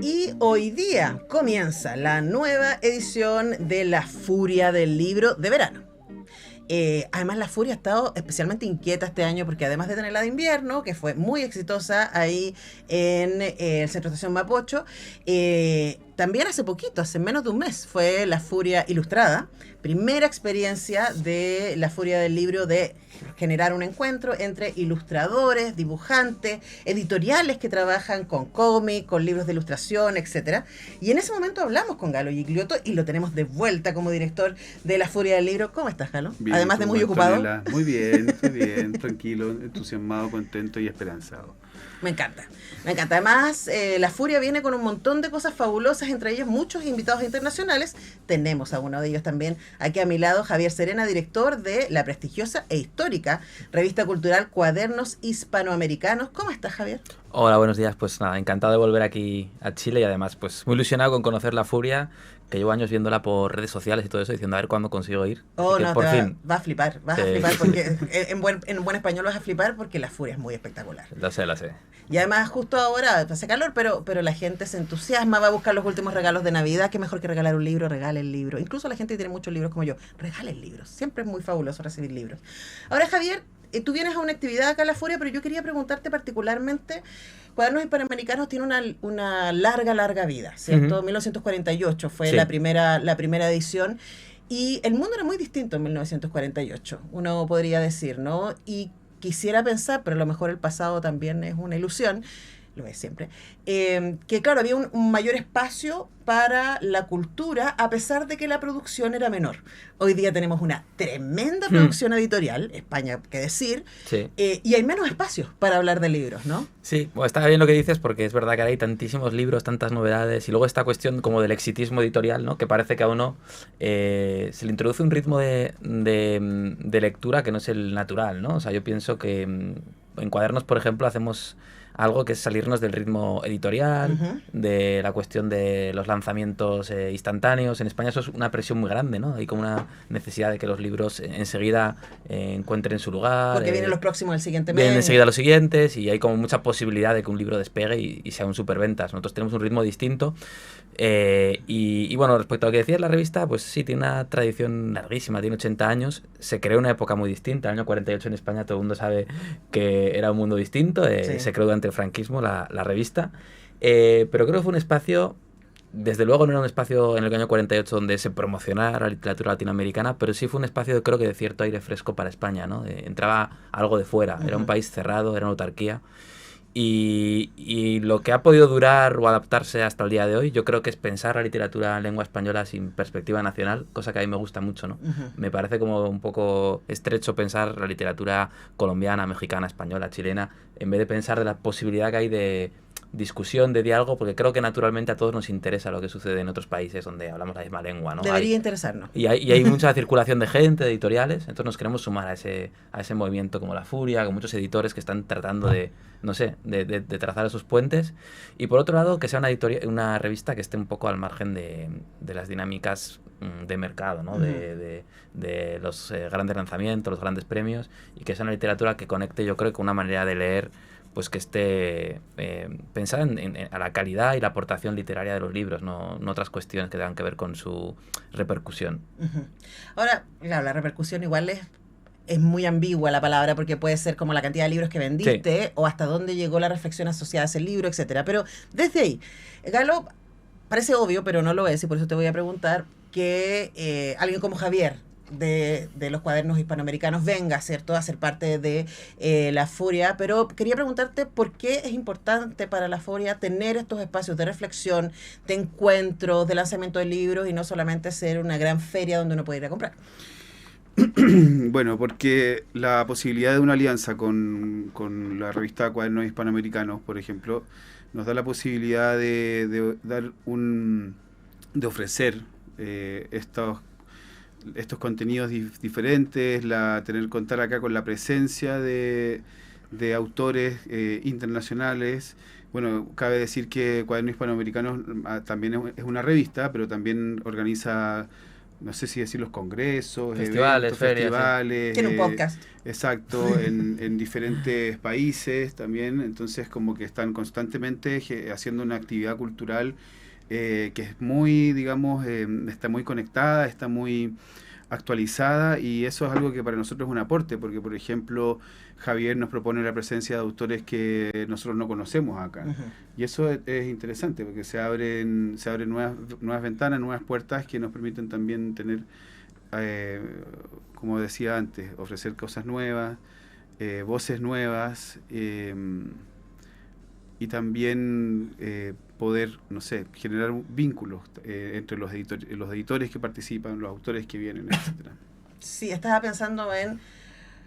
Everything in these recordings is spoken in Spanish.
Y hoy día comienza la nueva edición de La Furia del Libro de verano. Además, La Furia ha estado especialmente inquieta este año porque además de tener la de invierno, que fue muy exitosa ahí en el Centro de Estación Mapocho, también hace poquito, hace menos de un mes, fue La Furia Ilustrada, primera experiencia de La Furia del Libro de generar un encuentro entre ilustradores, dibujantes, editoriales que trabajan con cómic, con libros de ilustración, etcétera. Y en ese momento hablamos con Galo Gigliotto y lo tenemos de vuelta como director de La Furia del Libro. ¿Cómo estás, Galo? Bien, Además de muy ocupado. Antonella, muy bien, estoy bien, tranquilo, entusiasmado, contento y esperanzado. Me encanta, me encanta. Además, La Furia viene con un montón de cosas fabulosas, entre ellos muchos invitados internacionales. Tenemos a uno de ellos también aquí a mi lado, Javier Serena, director de la prestigiosa e histórica revista cultural Cuadernos Hispanoamericanos. ¿Cómo estás, Javier? Hola, buenos días. Pues nada, encantado de volver aquí a Chile y además pues muy ilusionado con conocer La Furia, que llevo años viéndola por redes sociales y todo eso, diciendo a ver cuándo consigo ir. Oh, Así que no, por fin. vas a flipar porque en buen español vas a flipar porque La Furia es muy espectacular. Lo sé. Y además justo ahora hace calor, pero la gente se entusiasma, va a buscar los últimos regalos de Navidad. Qué mejor que regalar un libro, regale el libro. Incluso la gente que tiene muchos libros como yo, regale libros. Siempre es muy fabuloso recibir libros. Ahora, Javier, tú vienes a una actividad acá en La Furia, pero yo quería preguntarte particularmente, Cuadernos Hispanoamericanos tiene una larga vida, ¿cierto? 1948 fue Sí. la primera edición. Y el mundo era muy distinto en 1948, uno podría decir, ¿no? Y quisiera pensar, pero a lo mejor el pasado también es una ilusión, lo es siempre, que claro, había un mayor espacio para la cultura a pesar de que la producción era menor. Hoy día tenemos una tremenda producción editorial, España, que decir, Sí. y hay menos espacios para hablar de libros, ¿no? Sí, bueno, está bien lo que dices porque es verdad que ahora hay tantísimos libros, tantas novedades y luego esta cuestión como del exitismo editorial, ¿no? Que parece que a uno se le introduce un ritmo de lectura que no es el natural, ¿no? O sea, yo pienso que en Cuadernos, por ejemplo, hacemos algo que es salirnos del ritmo editorial, de la cuestión de los lanzamientos instantáneos. En España eso es una presión muy grande, ¿no? Hay como una necesidad de que los libros enseguida encuentren su lugar. Porque vienen los próximos el siguiente mes. Vienen enseguida los siguientes y hay como mucha posibilidad de que un libro despegue y sea un superventas. Nosotros tenemos un ritmo distinto. Y bueno, respecto a lo que decías, la revista, pues sí, tiene una tradición larguísima, tiene 80 años. Se creó en una época muy distinta. El año 48 en España todo el mundo sabe que era un mundo distinto. Sí. Se creó durante el franquismo la revista. Pero creo que fue un espacio, desde luego no era un espacio en el año 48 donde se promocionara la literatura latinoamericana, pero sí fue un espacio, creo que de cierto aire fresco para España, ¿no? Entraba algo de fuera. Era un país cerrado, era una autarquía. Y lo que ha podido durar o adaptarse hasta el día de hoy, yo creo que es pensar la literatura en lengua española sin perspectiva nacional, cosa que a mí me gusta mucho, ¿no? Me parece como un poco estrecho pensar la literatura colombiana, mexicana, española, chilena, en vez de pensar de la posibilidad que hay de discusión, de diálogo, porque creo que naturalmente a todos nos interesa lo que sucede en otros países donde hablamos la misma lengua, ¿no? Debería interesarnos. Y hay mucha circulación de gente, de editoriales, entonces nos queremos sumar a ese movimiento como La Furia, con muchos editores que están tratando de, no sé, de trazar esos puentes. Y por otro lado, que sea una revista que esté un poco al margen de las dinámicas de mercado, ¿no? De los grandes lanzamientos, los grandes premios, y que sea una literatura que conecte, yo creo, con una manera de leer pues que esté pensada a la calidad y la aportación literaria de los libros, no otras cuestiones que tengan que ver con su repercusión. Ahora, claro, la repercusión igual es muy ambigua la palabra, porque puede ser como la cantidad de libros que vendiste, o hasta dónde llegó la reflexión asociada a ese libro, etcétera. Pero desde ahí, Galo, parece obvio, pero no lo es, y por eso te voy a preguntar, que alguien como Javier, de los Cuadernos Hispanoamericanos, venga, ¿cierto?, a ser parte de La Furia, pero quería preguntarte por qué es importante para La Furia tener estos espacios de reflexión, de encuentros, de lanzamiento de libros, y no solamente ser una gran feria donde uno puede ir a comprar. Bueno, porque la posibilidad de una alianza con la revista Cuadernos Hispanoamericanos, por ejemplo, nos da la posibilidad de ofrecer estos contenidos diferentes, contar acá con la presencia de autores internacionales. Bueno, cabe decir que Cuadernos Hispanoamericanos también es una revista, pero también organiza no sé si decir los congresos, Festivales, eventos, ferias, festivales. Tiene un podcast. Exacto, en diferentes países también, entonces como que están constantemente haciendo una actividad cultural que es muy, digamos, está muy conectada, está muy actualizada, y eso es algo que para nosotros es un aporte, porque por ejemplo Javier nos propone la presencia de autores que nosotros no conocemos acá. Ujú. Y eso es interesante, porque se abren nuevas ventanas, nuevas puertas que nos permiten también tener, eh, como decía antes, ofrecer cosas nuevas, voces nuevas, y también poder, no sé, generar vínculos entre los editores que participan, los autores que vienen, etcétera. Sí, estaba pensando en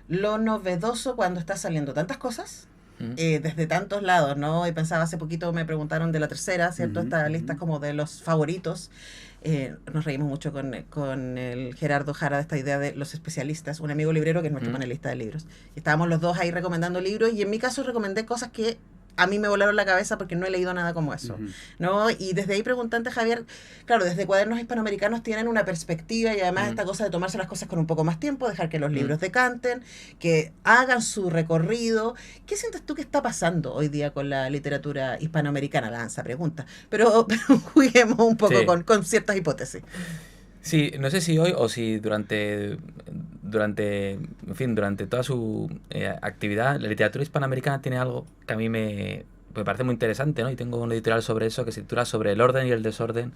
lo novedoso cuando está saliendo tantas cosas, desde tantos lados, ¿no? Y pensaba, hace poquito me preguntaron de la tercera, ¿cierto? Ujú, Esta ujú. lista como de los favoritos. Nos reímos mucho con el Gerardo Jara de esta idea de los especialistas, un amigo librero que es nuestro panelista de libros. Y estábamos los dos ahí recomendando libros, y en mi caso recomendé cosas que a mí me volaron la cabeza porque no he leído nada como eso, Ujú. ¿no? Y desde ahí preguntante, Javier, claro, desde Cuadernos Hispanoamericanos tienen una perspectiva, y además esta cosa de tomarse las cosas con un poco más tiempo, dejar que los libros decanten, que hagan su recorrido. ¿Qué sientes tú que está pasando hoy día con la literatura hispanoamericana? Lanza pregunta, pero juguemos un poco Sí. con ciertas hipótesis. Sí, no sé si hoy o si en fin, durante toda su actividad, la literatura hispanoamericana tiene algo que a mí me parece muy interesante, ¿no? Y tengo un editorial sobre eso que se titula Sobre el orden y el desorden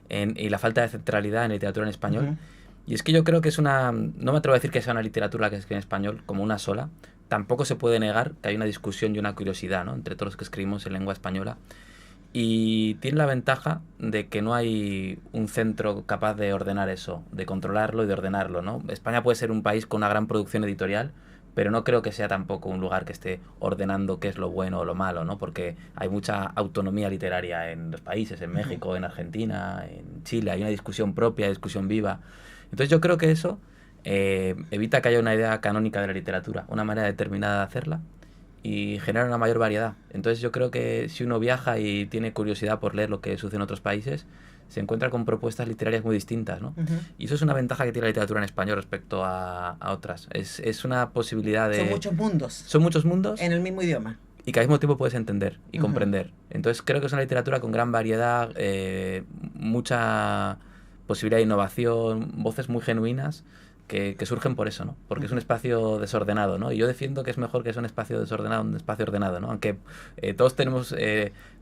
y la falta de centralidad en la literatura en español. Ujú. Y es que yo creo que es no me atrevo a decir que sea una literatura que se escribe en español como una sola. Tampoco se puede negar que hay una discusión y una curiosidad, ¿no? Entre todos los que escribimos en lengua española. Y tiene la ventaja de que no hay un centro capaz de ordenar eso, de controlarlo y de ordenarlo, ¿no? España puede ser un país con una gran producción editorial, pero no creo que sea tampoco un lugar que esté ordenando qué es lo bueno o lo malo, ¿no? Porque hay mucha autonomía literaria en los países, en México, en Argentina, en Chile, hay una discusión propia, discusión viva. Entonces yo creo que eso evita que haya una idea canónica de la literatura, una manera determinada de hacerla, y genera una mayor variedad. Entonces yo creo que si uno viaja y tiene curiosidad por leer lo que sucede en otros países, se encuentra con propuestas literarias muy distintas, ¿no? Ujú. Y eso es una ventaja que tiene la literatura en español respecto a otras. Es una posibilidad de... Son muchos mundos Son muchos mundos en el mismo idioma. y que al mismo tiempo puedes entender y Ujú. comprender. Entonces creo que es una literatura con gran variedad, mucha posibilidad de innovación, voces muy genuinas que surgen por eso, ¿no? Porque es un espacio desordenado, ¿no? Y yo defiendo que es mejor que sea un espacio desordenado, un espacio ordenado, ¿no? Aunque todos tenemos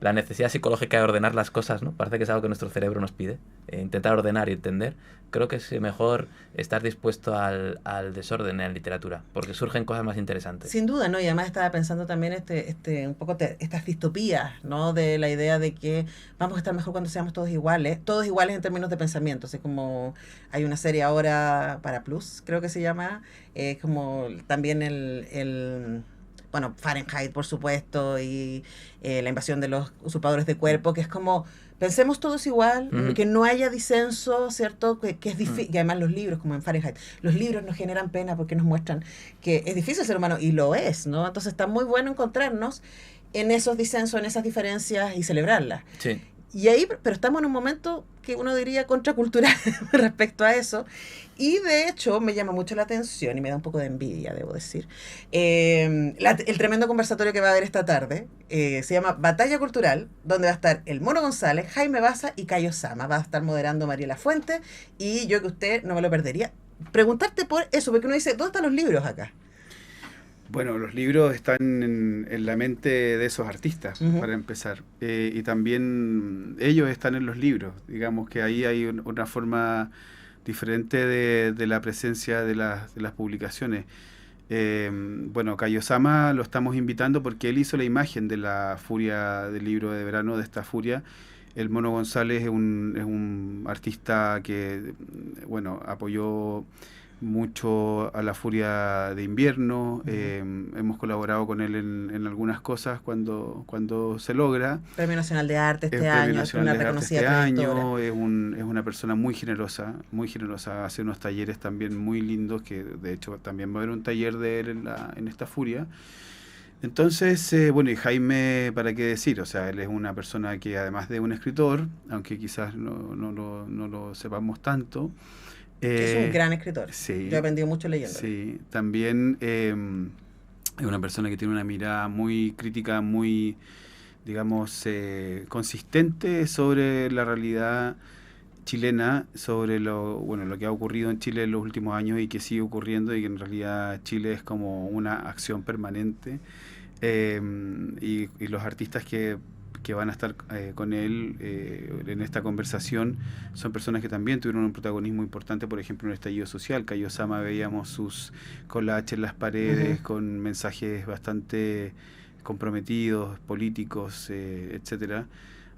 la necesidad psicológica de ordenar las cosas, ¿no? Parece que es algo que nuestro cerebro nos pide, intentar ordenar y entender. Creo que es mejor estar dispuesto al desorden en la literatura, porque surgen cosas más interesantes. Sin duda, ¿no? Y además estaba pensando también un poco estas distopías, ¿no? De la idea de que vamos a estar mejor cuando seamos todos iguales en términos de pensamiento. Así como hay una serie ahora para Plus, creo que se llama, como también bueno, Fahrenheit, por supuesto, y la invasión de los usurpadores de cuerpo, que es como, pensemos todos igual, que no haya disenso, ¿cierto? Que es difícil, y además los libros, como en Fahrenheit, los libros nos generan pena porque nos muestran que es difícil ser humano, y lo es, ¿no? Entonces está muy bueno encontrarnos en esos disensos, en esas diferencias y celebrarlas. Sí. Y ahí, pero estamos en un momento que uno diría contracultural respecto a eso. Y de hecho me llama mucho la atención y me da un poco de envidia, debo decir. El tremendo conversatorio que va a haber esta tarde se llama Batalla Cultural, donde va a estar el Mono González, Jaime Baza y Cayo Sama. Va a estar moderando Mariela Fuente, y yo que usted no me lo perdería. Preguntarte por eso, porque uno dice, ¿dónde están los libros acá? Bueno, los libros están en la mente de esos artistas, Ujú. para empezar. Y también ellos están en los libros. Digamos que ahí hay una forma diferente de la presencia de las publicaciones. Bueno, Kayosama lo estamos invitando porque él hizo la imagen de la furia del libro de verano, de esta furia. El Mono González es un artista que, bueno, apoyó mucho a la furia de invierno. Hemos colaborado con él en algunas cosas cuando se logra. Premio Nacional de Arte Es este Premio año, Nacional una de Arte reconocida este trayectoria. año, es una persona muy generosa, hace unos talleres también muy lindos, que de hecho también va a haber un taller de él en esta furia. Entonces, bueno, y Jaime, ¿para qué decir? O sea, él es una persona que además de un escritor, aunque quizás no lo sepamos tanto, Es un gran escritor. sí, Yo he aprendido mucho leyéndolo. sí, también es una persona que tiene una mirada muy crítica, muy, digamos, consistente sobre la realidad chilena, sobre lo que ha ocurrido en Chile en los últimos años y que sigue ocurriendo y que en realidad Chile es como una acción permanente. Y los artistas que van a estar con él en esta conversación son personas que también tuvieron un protagonismo importante, por ejemplo, en el estallido social. Cayo Sama, veíamos sus collages en las paredes con mensajes bastante comprometidos, políticos, etcétera.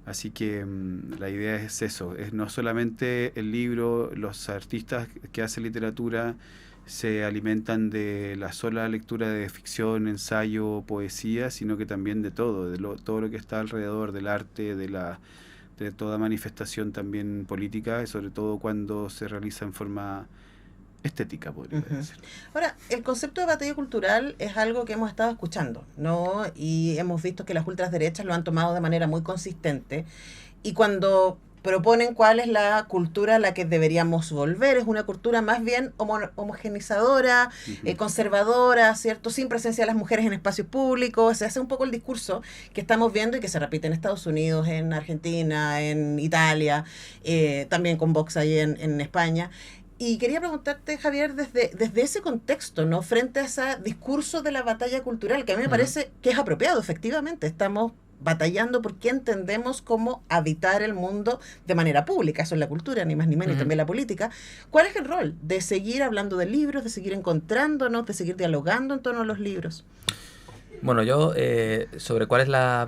Así que la idea es eso, es no solamente el libro, los artistas que hacen literatura se alimentan de la sola lectura de ficción, ensayo, poesía, sino que también de todo, todo lo que está alrededor del arte, de toda manifestación también política, y sobre todo cuando se realiza en forma estética, podría decir. Ahora, el concepto de batalla cultural es algo que hemos estado escuchando, ¿no? Y hemos visto que las ultraderechas lo han tomado de manera muy consistente. Y cuando proponen cuál es la cultura a la que deberíamos volver, es una cultura más bien homogenizadora, conservadora, ¿cierto? Sin presencia de las mujeres en espacios públicos. Se hace un poco el discurso que estamos viendo y que se repite en Estados Unidos, en Argentina, en Italia, también con Vox ahí en España. Y quería preguntarte, Javier, desde ese contexto, ¿no? Frente a ese discurso de la batalla cultural, que a mí me parece que es apropiado, efectivamente. Estamos batallando por qué entendemos cómo habitar el mundo de manera pública. Eso es la cultura, ni más ni menos, y también la política. ¿Cuál es el rol de seguir hablando de libros, de seguir encontrándonos, de seguir dialogando en torno a los libros? Bueno, yo sobre cuál es la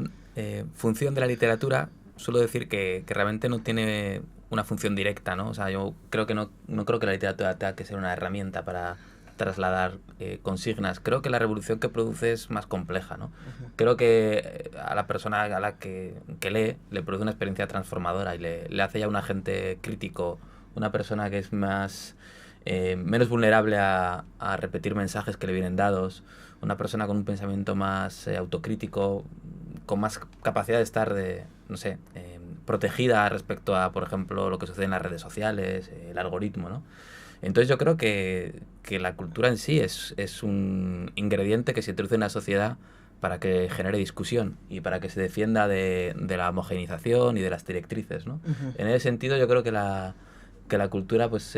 función de la literatura, suelo decir que realmente no tiene una función directa, ¿no? O sea, yo creo que no creo que la literatura tenga que ser una herramienta para trasladar consignas. Creo que la revolución que produce es más compleja, ¿no? Creo que a la persona a la que lee le produce una experiencia transformadora y le hace ya un agente crítico, una persona que es más menos vulnerable a repetir mensajes que le vienen dados, una persona con un pensamiento más autocrítico, con más capacidad de estar protegida respecto a, por ejemplo, lo que sucede en las redes sociales, el algoritmo, ¿no? Entonces yo creo que la cultura en sí es un ingrediente que se introduce en la sociedad para que genere discusión y para que se defienda de la homogeneización y de las directrices, ¿no? En ese sentido yo creo que la cultura pues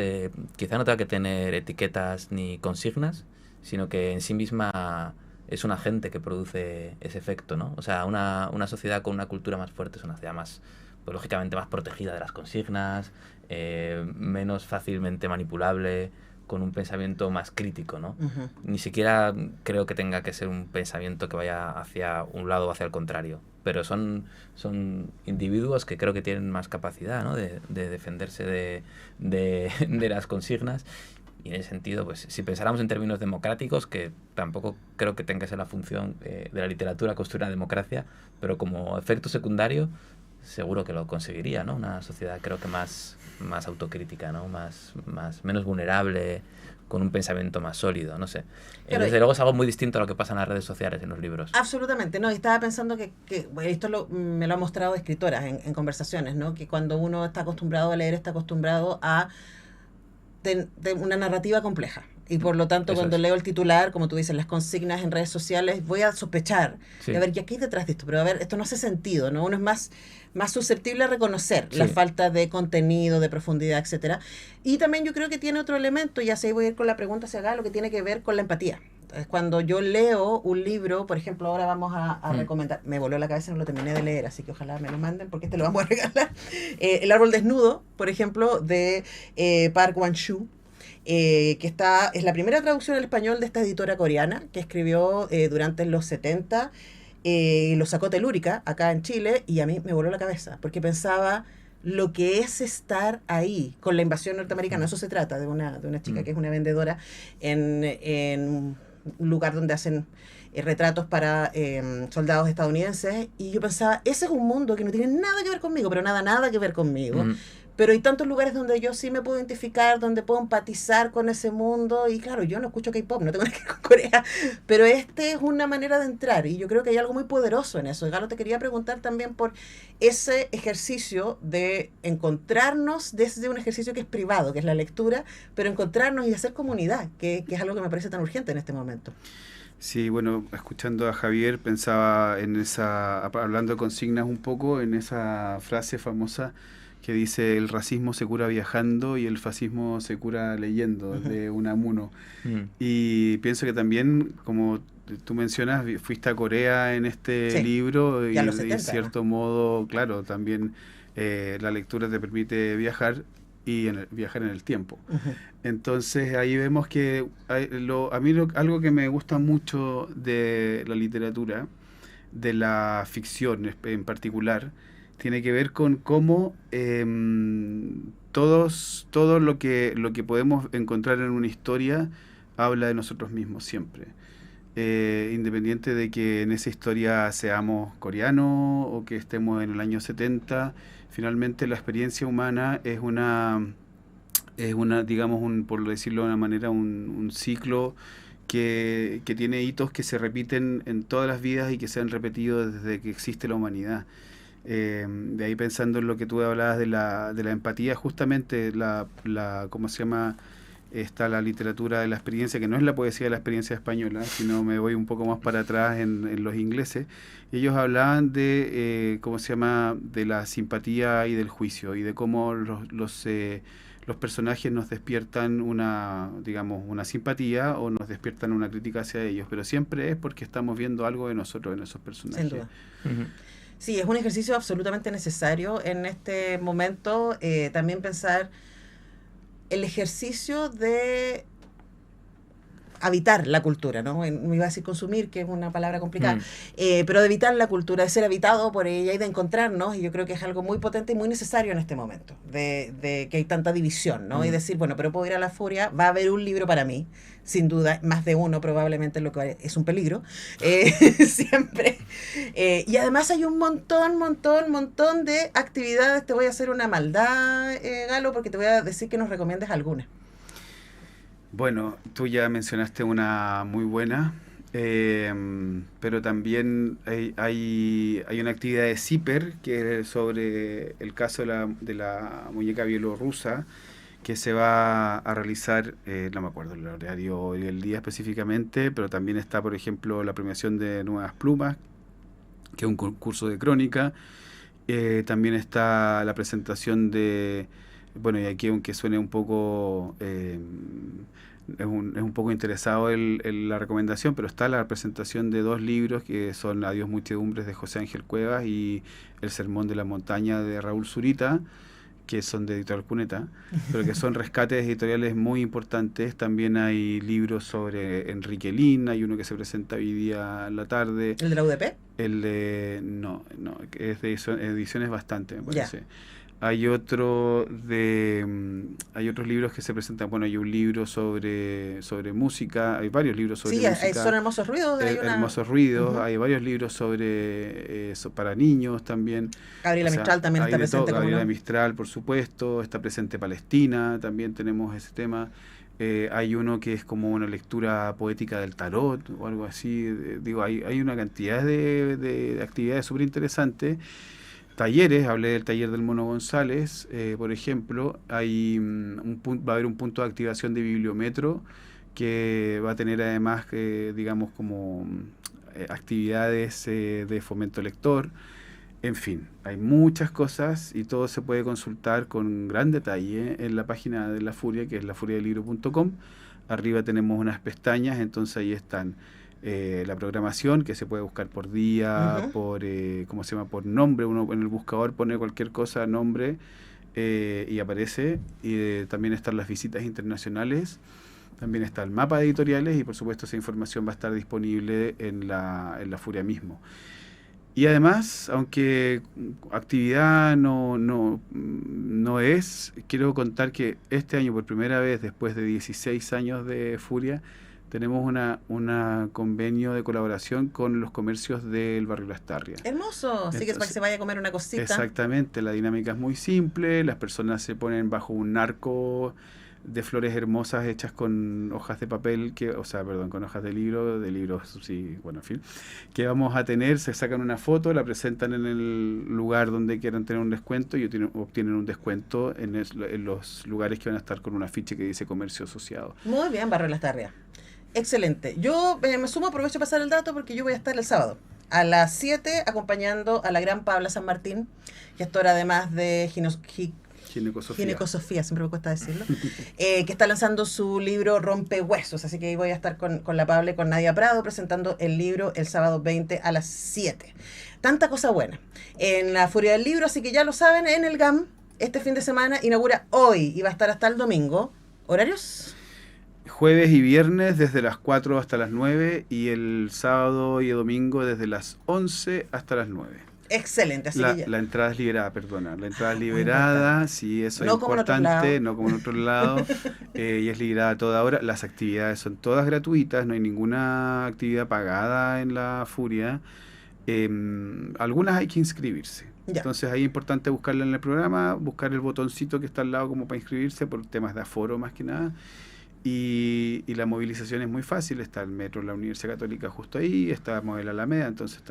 quizá no tenga que tener etiquetas ni consignas, sino que en sí misma es un agente que produce ese efecto, ¿no? O sea, una sociedad con una cultura más fuerte es una sociedad más, pues lógicamente más protegida de las consignas, menos fácilmente manipulable, con un pensamiento más crítico, ¿no? Ni siquiera creo que tenga que ser un pensamiento que vaya hacia un lado o hacia el contrario, pero son individuos que creo que tienen más capacidad, ¿no? de defenderse de las consignas. Y en ese sentido, pues si pensáramos en términos democráticos, que tampoco creo que tenga que ser la función de la literatura construir una democracia, pero como efecto secundario seguro que lo conseguiría, ¿no? Una sociedad creo que más autocrítica, ¿no? Menos vulnerable, con un pensamiento más sólido, no sé. Pero desde luego es algo muy distinto a lo que pasa en las redes sociales, en los libros. Absolutamente, no, y estaba pensando que esto me lo ha mostrado escritoras en conversaciones, ¿no? Que cuando uno está acostumbrado a leer, está acostumbrado a de una narrativa compleja. Y por lo tanto, cuando leo el titular, como tú dices, las consignas en redes sociales, voy a sospechar. Sí. A ver, ¿qué hay detrás de esto? Pero a ver, esto no hace sentido, ¿no? Uno es más susceptible a reconocer la falta de contenido, de profundidad, etcétera. Y también yo creo que tiene otro elemento, y así voy a ir con la pregunta hacia acá, lo que tiene que ver con la empatía. Entonces, cuando yo leo un libro, por ejemplo, ahora vamos a recomendar, me voló la cabeza, no lo terminé de leer, así que ojalá me lo manden, porque lo vamos a regalar. El árbol desnudo, por ejemplo, de Park Wan-shu, que es la primera traducción al español de esta editora coreana que escribió durante los 70, lo sacó Telúrica acá en Chile, y a mí me voló la cabeza porque pensaba lo que es estar ahí con la invasión norteamericana. Eso se trata de una chica que es una vendedora en un lugar donde hacen retratos para soldados estadounidenses, y yo pensaba, ese es un mundo que no tiene nada que ver conmigo, pero nada que ver conmigo, pero hay tantos lugares donde yo sí me puedo identificar, donde puedo empatizar con ese mundo, y claro, yo no escucho K-pop, no tengo nada que ver con Corea, pero este es una manera de entrar, y yo creo que hay algo muy poderoso en eso. Y Galo, te quería preguntar también por ese ejercicio de encontrarnos desde un ejercicio que es privado, que es la lectura, pero encontrarnos y hacer comunidad, que es algo que me parece tan urgente en este momento. Sí, bueno, escuchando a Javier pensaba en esa, hablando de consignas un poco, en esa frase famosa que dice el racismo se cura viajando y el fascismo se cura leyendo, Ujú. de Unamuno. Mm. Y pienso que también, como tú mencionas, fuiste a Corea en este Sí, libro y a los y 70 además. cierto modo, claro, también la lectura te permite viajar y viajar en el tiempo. Ujú. Entonces ahí vemos que a mí algo que me gusta mucho de la literatura, de la ficción en particular, tiene que ver con cómo todo lo que podemos encontrar en una historia habla de nosotros mismos siempre. Independiente de que en esa historia seamos coreanos o que estemos en el año 70, finalmente la experiencia humana es una, digamos, por decirlo de una manera, un ciclo que tiene hitos que se repiten en todas las vidas y que se han repetido desde que existe la humanidad. De ahí pensando en lo que tú hablabas de la empatía, justamente ¿cómo se llama? Está la literatura de la experiencia, que no es la poesía de la experiencia española, sino me voy un poco más para atrás en los ingleses. Ellos hablaban de, ¿cómo se llama?, de la simpatía y del juicio, y de cómo los personajes nos despiertan digamos, una simpatía o nos despiertan una crítica hacia ellos, pero siempre es porque estamos viendo algo de nosotros en esos Sin personajes. duda. Ujú. Sí, es un ejercicio absolutamente necesario en este momento. También pensar el ejercicio de habitar la cultura, ¿no? Me iba a decir consumir, que es una palabra complicada, Mm. pero de habitar la cultura, de ser habitado por ella y de encontrarnos, y yo creo que es algo muy potente y muy necesario en este momento, de que hay tanta división, ¿no? Y Mm. decir, bueno, pero puedo ir a la furia, va a haber un libro para mí, sin duda, más de uno probablemente, lo que es un peligro, siempre. Y además hay un montón de actividades. Te voy a hacer una maldad, Galo, porque te voy a decir que nos recomiendes algunas. Bueno, tú ya mencionaste una muy buena, pero también hay una actividad de CIPER que es sobre el caso de la muñeca bielorrusa que se va a realizar, no me acuerdo el horario y el día específicamente, pero también está, por ejemplo, la premiación de Nuevas Plumas, que es un concurso de crónica. También está la presentación de, bueno, y aquí aunque suene un poco, es un poco interesado la recomendación, pero está la presentación de dos libros que son Adiós Muchedumbres de José Ángel Cuevas y El Sermón de la Montaña de Raúl Zurita, que son de Editorial Cuneta, pero que son rescates editoriales muy importantes. También hay libros sobre Enrique Lin, hay uno que se presenta hoy día en la tarde. ¿El de la UDP? El de... No, que es de ediciones bastante, me Ya. parece. Hay otro hay otros libros que se presentan. Bueno, hay un libro sobre música, hay varios libros sobre Sí, son música, hermosos ruidos. Hay una. hermosos ruidos, Ujú. hay varios libros sobre para niños también. O Gabriela sea, Mistral también hay está de todo. presente, ¿cómo Gabriela no? Mistral, por supuesto, está presente Palestina, también tenemos ese tema. Hay uno que es como una lectura poética del tarot o algo así. Digo, hay una cantidad de actividades súper interesantes. Talleres, hablé del taller del Mono González, por ejemplo, va a haber un punto de activación de bibliometro que va a tener además, digamos, como actividades de fomento lector. En fin, hay muchas cosas y todo se puede consultar con gran detalle en la página de La Furia, que es lafuriadelibro.com. Arriba tenemos unas pestañas, entonces ahí están la programación, que se puede buscar por día, Ujú. por, ¿cómo se llama? Por nombre. Uno en el buscador pone cualquier cosa, nombre, y aparece. Y también están las visitas internacionales. También está el mapa de editoriales y por supuesto esa información va a estar disponible en la Furia mismo. Y además, aunque actividad no es, quiero contar que este año por primera vez, después de 16 años de Furia, tenemos una convenio de colaboración con los comercios del barrio Lastarria. Hermoso, así que es para que se vaya a comer una cosita. Exactamente, la dinámica es muy simple, las personas se ponen bajo un arco de flores hermosas hechas con hojas de papel, con hojas de libros, sí, bueno, en fin, que vamos a tener, se sacan una foto, la presentan en el lugar donde quieran tener un descuento y obtienen un descuento en los lugares que van a estar con un afiche que dice comercio asociado. Muy bien, Barrio Lastarria. Excelente. Yo me sumo, aprovecho de pasar el dato porque yo voy a estar el sábado a las 7 acompañando a la gran Paula San Martín, gestora además de Ginecosofía, siempre me cuesta decirlo, que está lanzando su libro Rompehuesos, así que ahí voy a estar con la Pablo y con Nadia Prado presentando el libro el sábado 20 a las 7. Tanta cosa buena en la Furia del Libro, así que ya lo saben, en el GAM, este fin de semana inaugura hoy y va a estar hasta el domingo. ¿Horarios? Jueves y viernes desde las 4 hasta las 9 y el sábado y el domingo desde las 11 hasta las 9. Excelente, así que ya. La entrada es liberada, la entrada es liberada, sí, eso es importante, no como en otros lados, y es liberada a toda hora. Las actividades son todas gratuitas, no hay ninguna actividad pagada en la Furia. Algunas hay que inscribirse. Ya. Entonces ahí es importante buscarla en el programa, buscar el botoncito que está al lado como para inscribirse por temas de aforo más que nada. Y la movilización es muy fácil, está el metro, la Universidad Católica justo ahí, está Modelo Alameda, entonces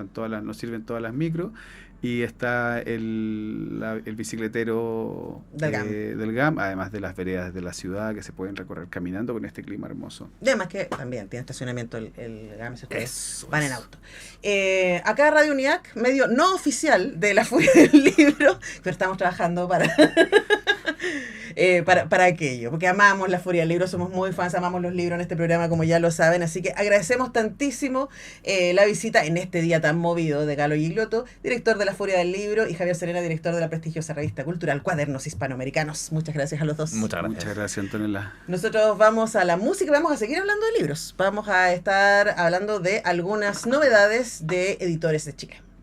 nos sirven todas las micros, y está el bicicletero del GAM, además de las veredas de la ciudad que se pueden recorrer caminando con este clima hermoso. Y además que también tiene estacionamiento el GAM, si ustedes van en auto. Acá Radio UNIAC, medio no oficial de la Furia del Libro, pero estamos trabajando para aquello, porque amamos la Furia del Libro, somos muy fans, amamos los libros en este programa, como ya lo saben, así que agradecemos tantísimo la visita en este día tan movido de Galo Giglioto, director de la Furia del Libro, y Javier Serena, director de la prestigiosa revista cultural Cuadernos Hispanoamericanos. Muchas gracias a los dos. Muchas gracias. Muchas gracias, Antonella. Nosotros vamos a la música y vamos a seguir hablando de libros. Vamos a estar hablando de algunas novedades de editores de Chile.